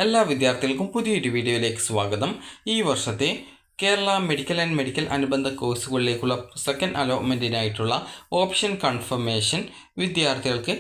എല്ലാ വിദ്യാർത്ഥികൾക്കും പുതിയൊരു വീഡിയോയിലേക്ക് സ്വാഗതം. ഈ വർഷത്തെ കേരള മെഡിക്കൽ ആൻഡ് മെഡിക്കൽ അനുബന്ധ കോഴ്സുകളിലേക്കുള്ള സെക്കൻഡ് അലോട്ട്മെൻറ്റിനായിട്ടുള്ള ഓപ്ഷൻ കൺഫർമേഷൻ വിദ്യാർത്ഥികൾക്ക്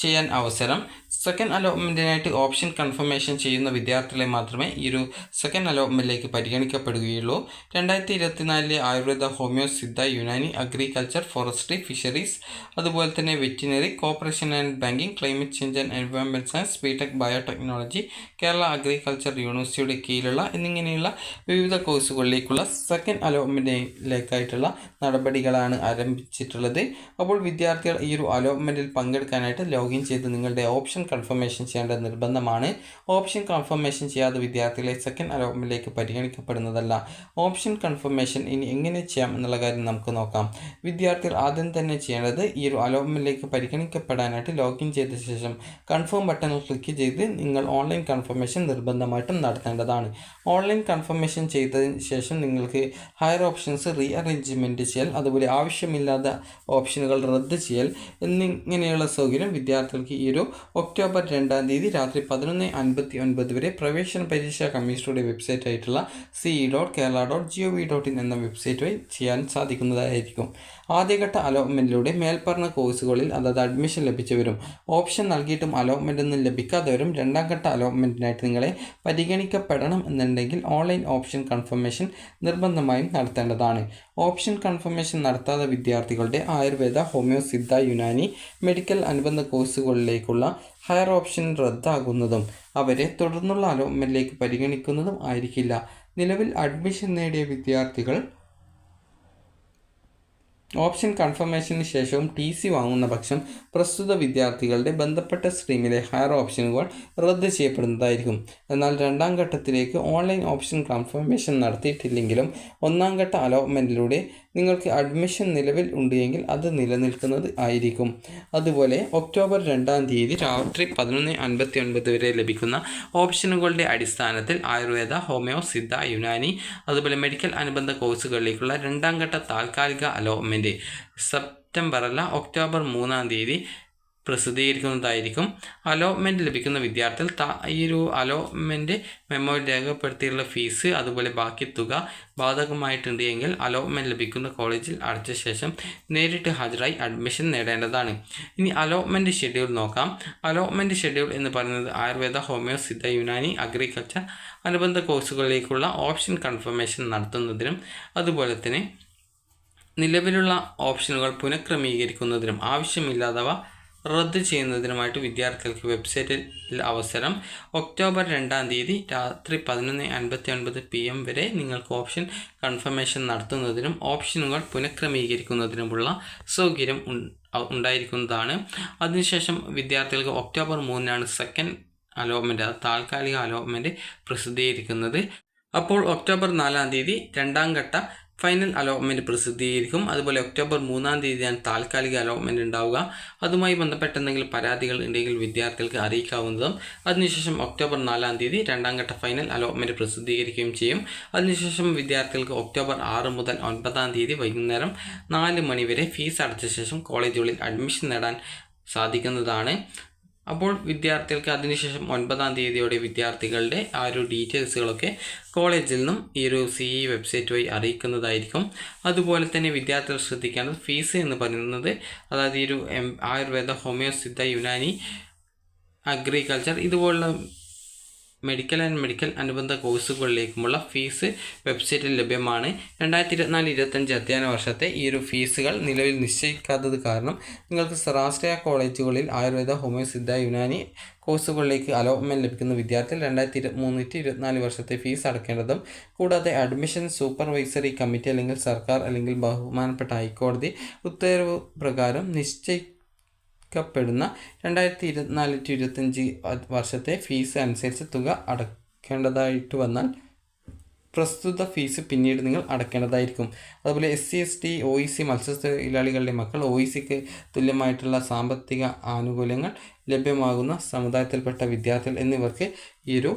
ചെയ്യാൻ അവസരം. സെക്കൻഡ് അലോട്ട്മെൻറ്റിനായിട്ട് ഓപ്ഷൻ കൺഫർമേഷൻ ചെയ്യുന്ന വിദ്യാർത്ഥികളെ മാത്രമേ ഈ ഒരു സെക്കൻഡ് അലോട്ട്മെൻറ്റിലേക്ക് പരിഗണിക്കപ്പെടുകയുള്ളൂ. 2024 Ayurveda, homeo, Siddha, Unani, agriculture, forestry, fisheries, അതുപോലെ തന്നെ veterinary, corporation and banking, climate change and environment science, BTech biotechnology, Kerala agriculture യൂണിവേഴ്സിറ്റിയുടെ കീഴിലുള്ള എന്നിങ്ങനെയുള്ള വിവിധ കോഴ്സുകളിലേക്കുള്ള സെക്കൻഡ് അലോട്ട്മെൻറ്റിലേക്കായിട്ടുള്ള നടപടികളാണ് ആരംഭിച്ചിട്ടുള്ളത്. അപ്പോൾ വിദ്യാർത്ഥികൾ ഈ ഒരു അലോട്ട്മെൻറ്റിൽ പങ്കെടുക്കാനായിട്ട് ലോഗിൻ ചെയ്ത് നിങ്ങളുടെ ഓപ്ഷൻ കൺഫർമേഷൻ ചെയ്യേണ്ടത് നിർബന്ധമാണ്. ഓപ്ഷൻ കൺഫർമേഷൻ ചെയ്യാതെ വിദ്യാർത്ഥികളെ സെക്കൻഡ് അലോട്ട്മെൻറ്റിലേക്ക് പരിഗണിക്കപ്പെടുന്നതല്ല. ഓപ്ഷൻ കൺഫർമേഷൻ ഇനി എങ്ങനെ ചെയ്യാം എന്നുള്ള കാര്യം നമുക്ക് നോക്കാം. വിദ്യാർത്ഥികൾ ആദ്യം തന്നെ ചെയ്യേണ്ടത് ഈ ഒരു അലോട്ട്മെൻറ്റിലേക്ക് പരിഗണിക്കപ്പെടാനായിട്ട് ലോഗിൻ ചെയ്ത ശേഷം കൺഫേം ബട്ടണിൽ ക്ലിക്ക് ചെയ്ത് നിങ്ങൾ ഓൺലൈൻ കൺഫർമേഷൻ നിർബന്ധമായിട്ടും നടത്തേണ്ടതാണ്. ഓൺലൈൻ കൺഫർമേഷൻ ചെയ്തതിന് ശേഷം നിങ്ങൾക്ക് ഹയർ ഓപ്ഷൻസ് റീഅറേഞ്ച്മെൻറ്റ് ചെയ്യൽ, അതുപോലെ ആവശ്യമില്ലാത്ത ഓപ്ഷനുകൾ റദ്ദ് ചെയ്യൽ എന്നിങ്ങനെയുള്ള സൗകര്യം വിദ്യാർത്ഥികൾക്ക് ഈ ഒരു ഒക്ടോബർ 2 രാത്രി 11:59 വരെ പ്രവേശന പരീക്ഷാ കമ്മീഷനുടെ വെബ്സൈറ്റ് ആയിട്ടുള്ള ce.kerala.gov.in എന്ന വെബ്സൈറ്റ് വഴി ചെയ്യാൻ സാധിക്കുന്നതായിരിക്കും. ആദ്യഘട്ട അലോട്ട്മെൻറ്റിലൂടെ മേൽപ്പറഞ്ഞ കോഴ്സുകളിൽ അതായത് അഡ്മിഷൻ ലഭിച്ചവരും ഓപ്ഷൻ നൽകിയിട്ടും അലോട്ട്മെൻ്റ് ഒന്നും ലഭിക്കാത്തവരും രണ്ടാം ഘട്ട അലോട്ട്മെൻറ്റിനായിട്ട് നിങ്ങളെ പരിഗണിക്കപ്പെടണം എന്നുണ്ടെങ്കിൽ ഓൺലൈൻ ഓപ്ഷൻ കൺഫർമേഷൻ നിർബന്ധമായും നടത്തേണ്ടതാണ്. ഓപ്ഷൻ കൺഫർമേഷൻ നടത്താത്ത വിദ്യാർത്ഥികളുടെ ആയുർവേദ, ഹോമിയോ, സിദ്ധ, യുനാനി, മെഡിക്കൽ അനുബന്ധ കോഴ്സുകളിലേക്കുള്ള ഹയർ ഓപ്ഷൻ റദ്ദാകുന്നതും അവരെ തുടർന്നുള്ള അലോട്ട്മെൻറ്റിലേക്ക് പരിഗണിക്കുന്നതും ആയിരിക്കില്ല. നിലവിൽ അഡ്മിഷൻ നേടിയ വിദ്യാർത്ഥികൾ ഓപ്ഷൻ കൺഫർമേഷന് ശേഷവും TC വാങ്ങുന്ന പക്ഷം പ്രസ്തുത വിദ്യാർത്ഥികളുടെ ബന്ധപ്പെട്ട സ്ട്രീമിലെ ഹയർ ഓപ്ഷനുകൾ റദ്ദ് ചെയ്യപ്പെടുന്നതായിരിക്കും. എന്നാൽ രണ്ടാം ഘട്ടത്തിലേക്ക് ഓൺലൈൻ ഓപ്ഷൻ കൺഫർമേഷൻ നടത്തിയിട്ടില്ലെങ്കിലും ഒന്നാം ഘട്ട അലോട്ട്മെൻറ്റിലൂടെ നിങ്ങൾക്ക് അഡ്മിഷൻ നിലവിൽ ഉണ്ട് എങ്കിൽ അത് നിലനിൽക്കുന്നത് ആയിരിക്കും. അതുപോലെ ഒക്ടോബർ 2 രാത്രി 11:59 വരെ ലഭിക്കുന്ന ഓപ്ഷനുകളുടെ അടിസ്ഥാനത്തിൽ ആയുർവേദ, ഹോമിയോ, സിദ്ധ, യുനാനി, അതുപോലെ മെഡിക്കൽ അനുബന്ധ കോഴ്സുകളിലേക്കുള്ള രണ്ടാം ഘട്ട താൽക്കാലിക അലോട്ട്മെൻറ്റ് സെപ്റ്റംബർ അല്ല ഒക്ടോബർ 3 പ്രസിദ്ധീകരിക്കുന്നതായിരിക്കും. അലോട്ട്മെൻറ്റ് ലഭിക്കുന്ന വിദ്യാർത്ഥികൾ ഈ ഒരു അലോട്ട്മെൻറ്റ് മെമ്മോയിൽ രേഖപ്പെടുത്തിയുള്ള ഫീസ് അതുപോലെ ബാക്കി തുക ബാധകമായിട്ടുണ്ട് എങ്കിൽ അലോട്ട്മെൻറ്റ് ലഭിക്കുന്ന കോളേജിൽ അടച്ച ശേഷം നേരിട്ട് ഹാജരായി അഡ്മിഷൻ നേടേണ്ടതാണ്. ഇനി അലോട്ട്മെൻറ്റ് ഷെഡ്യൂൾ നോക്കാം. അലോട്ട്മെൻറ്റ് ഷെഡ്യൂൾ എന്ന് പറയുന്നത് ആയുർവേദ, ഹോമിയോ, സിദ്ധ, യുനാനി, അഗ്രികൾച്ചർ അനുബന്ധ കോഴ്സുകളിലേക്കുള്ള ഓപ്ഷൻ കൺഫർമേഷൻ നടത്തുന്നതിനും അതുപോലെ തന്നെ നിലവിലുള്ള ഓപ്ഷനുകൾ പുനഃക്രമീകരിക്കുന്നതിനും ആവശ്യമില്ലാത്തവ റദ്ദ് ചെയ്യുന്നതിനുമായിട്ട് വിദ്യാർത്ഥികൾക്ക് വെബ്സൈറ്റിൽ അവസരം. ഒക്ടോബർ 2 രാത്രി 11:59 PM വരെ നിങ്ങൾക്ക് ഓപ്ഷൻ കൺഫർമേഷൻ നടത്തുന്നതിനും ഓപ്ഷനുകൾ പുനഃക്രമീകരിക്കുന്നതിനുമുള്ള സൗകര്യം ഉണ്ടായിരിക്കുന്നതാണ്. അതിനുശേഷം വിദ്യാർത്ഥികൾക്ക് ഒക്ടോബർ 3 സെക്കൻഡ് അലോട്ട്മെൻറ്റ്, താൽക്കാലിക അലോട്ട്മെൻറ്റ് പ്രസിദ്ധീകരിക്കുന്നത്. അപ്പോൾ ഒക്ടോബർ 4 രണ്ടാം ഘട്ട ഫൈനൽ അലോട്ട്മെൻറ്റ് പ്രസിദ്ധീകരിക്കും. അതുപോലെ ഒക്ടോബർ 3 താൽക്കാലിക അലോട്ട്മെൻറ്റ് ഉണ്ടാവുക. അതുമായി ബന്ധപ്പെട്ട എന്തെങ്കിലും പരാതികൾ ഉണ്ടെങ്കിൽ വിദ്യാർത്ഥികൾക്ക് അറിയിക്കാവുന്നതും. അതിനുശേഷം ഒക്ടോബർ 4 രണ്ടാം ഘട്ട ഫൈനൽ അലോട്ട്മെൻറ്റ് പ്രസിദ്ധീകരിക്കുകയും ചെയ്യും. അതിനുശേഷം വിദ്യാർത്ഥികൾക്ക് ഒക്ടോബർ 6 മുതൽ 9 വൈകുന്നേരം 4 മണി വരെ ഫീസ് അടച്ച ശേഷം കോളേജുകളിൽ അഡ്മിഷൻ നേടാൻ സാധിക്കുന്നതാണ്. അപ്പോൾ വിദ്യാർത്ഥികൾക്ക് അതിനുശേഷം 9 വിദ്യാർത്ഥികളുടെ ആ ഒരു ഡീറ്റെയിൽസുകളൊക്കെ കോളേജിൽ നിന്നും ഈ ഒരു CE വെബ്സൈറ്റ് വഴി അറിയിക്കുന്നതായിരിക്കും. അതുപോലെ തന്നെ വിദ്യാർത്ഥികൾ ശ്രദ്ധിക്കേണ്ടത് ഫീസ് എന്ന് പറയുന്നത് അതായത് ഈ ഒരു ആയുർവേദ, ഹോമിയോ, സിദ്ധ, യുനാനി, അഗ്രികൾച്ചർ ഇതുപോലുള്ള മെഡിക്കൽ ആൻഡ് മെഡിക്കൽ അനുബന്ധ കോഴ്സുകളിലേക്കുമുള്ള ഫീസ് വെബ്സൈറ്റിൽ ലഭ്യമാണ്. 2024-25 അധ്യയന വർഷത്തെ ഈ ഒരു ഫീസുകൾ നിലവിൽ നിശ്ചയിക്കാത്തത് കാരണം നിങ്ങൾക്ക് സ്വാശ്രയ കോളേജുകളിൽ ആയുർവേദ, ഹോമിയോ, സിദ്ധ, യുനാനി കോഴ്സുകളിലേക്ക് അലോട്ട്മെൻറ്റ് ലഭിക്കുന്ന വിദ്യാർത്ഥികൾ 2023-24 വർഷത്തെ ഫീസ് അടയ്ക്കേണ്ടതും കൂടാതെ അഡ്മിഷൻ സൂപ്പർവൈസറി കമ്മിറ്റി അല്ലെങ്കിൽ സർക്കാർ അല്ലെങ്കിൽ ബഹുമാനപ്പെട്ട ഹൈക്കോടതി ഉത്തരവ് പ്രകാരം പ്പെടുന്ന 2024-25 വർഷത്തെ ഫീസ് അനുസരിച്ച് തുക അടയ്ക്കേണ്ടതായിട്ട് വന്നാൽ പ്രസ്തുത ഫീസ് പിന്നീട് നിങ്ങൾ അടയ്ക്കേണ്ടതായിരിക്കും. അതുപോലെ SC, ST, OEC മത്സ്യത്തൊഴിലാളികളുടെ മക്കൾ OECക്ക് തുല്യമായിട്ടുള്ള സാമ്പത്തിക ആനുകൂല്യങ്ങൾ ലഭ്യമാകുന്ന സമുദായത്തിൽപ്പെട്ട വിദ്യാർത്ഥികൾ എന്നിവർക്ക് ഈ ഒരു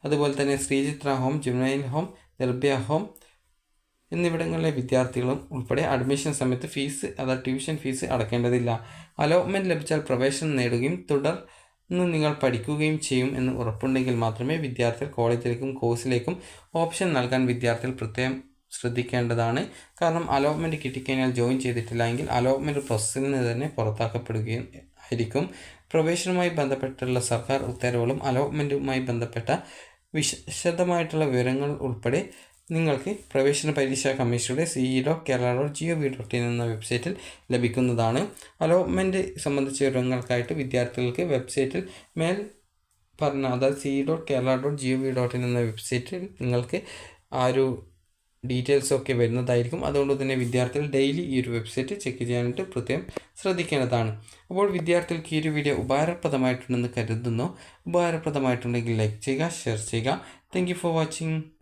അതുപോലെ തന്നെ Sreechitra home, juvenile home, Nirbhaya home എന്നിവിടങ്ങളിലെ വിദ്യാർത്ഥികളും ഉൾപ്പെടെ അഡ്മിഷൻ സമയത്ത് ഫീസ് അതായത് ട്യൂഷൻ ഫീസ് അടയ്ക്കേണ്ടതില്ല. അലോട്ട്മെൻറ്റ് ലഭിച്ചാൽ പ്രവേശനം നേടുകയും തുടർ നിന്ന് നിങ്ങൾ പഠിക്കുകയും ചെയ്യും എന്ന് ഉറപ്പുണ്ടെങ്കിൽ മാത്രമേ വിദ്യാർത്ഥികൾ കോളേജിലേക്കും കോഴ്സിലേക്കും ഓപ്ഷൻ നൽകാൻ വിദ്യാർത്ഥികൾ പ്രത്യേകം ശ്രദ്ധിക്കേണ്ടതാണ്. കാരണം അലോട്ട്മെൻറ്റ് കിട്ടിക്കഴിഞ്ഞാൽ ജോയിൻ ചെയ്തിട്ടില്ല എങ്കിൽ അലോട്ട്മെൻറ്റ് പ്രോസസ്സിൽ നിന്ന് തന്നെ പുറത്താക്കപ്പെടുകയും ആയിരിക്കും. പ്രവേശനവുമായി ബന്ധപ്പെട്ടുള്ള സർക്കാർ ഉത്തരവുകളും അലോട്ട്മെൻറ്റുമായി ബന്ധപ്പെട്ട വിശദമായിട്ടുള്ള വിവരങ്ങൾ ഉൾപ്പെടെ നിങ്ങൾക്ക് പ്രവേശന പരീക്ഷാ കമ്മീഷനുടെ ce.kerala.gov.in എന്ന വെബ്സൈറ്റിൽ ലഭിക്കുന്നതാണ്. അലോട്ട്മെൻറ്റ് സംബന്ധിച്ച വിവരങ്ങൾക്കായിട്ട് വിദ്യാർത്ഥികൾക്ക് വെബ്സൈറ്റിൽ മേൽ പറഞ്ഞ അതായത് ce.kerala.gov.in എന്ന വെബ്സൈറ്റിൽ നിങ്ങൾക്ക് ആ ഒരു ഡീറ്റെയിൽസൊക്കെ വരുന്നതായിരിക്കും. അതുകൊണ്ട് തന്നെ വിദ്യാർത്ഥികൾ ഡെയിലി ഈ ഒരു വെബ്സൈറ്റ് ചെക്ക് ചെയ്യാനായിട്ട് പ്രത്യേകം ശ്രദ്ധിക്കേണ്ടതാണ്. അപ്പോൾ വിദ്യാർത്ഥികൾക്ക് ഈ ഒരു വീഡിയോ ഉപകാരപ്രദമായിട്ടുണ്ടെന്ന് കരുതുന്നു. ഉപകാരപ്രദമായിട്ടുണ്ടെങ്കിൽ ലൈക്ക് ചെയ്യുക, ഷെയർ ചെയ്യുക. Thank you for watching.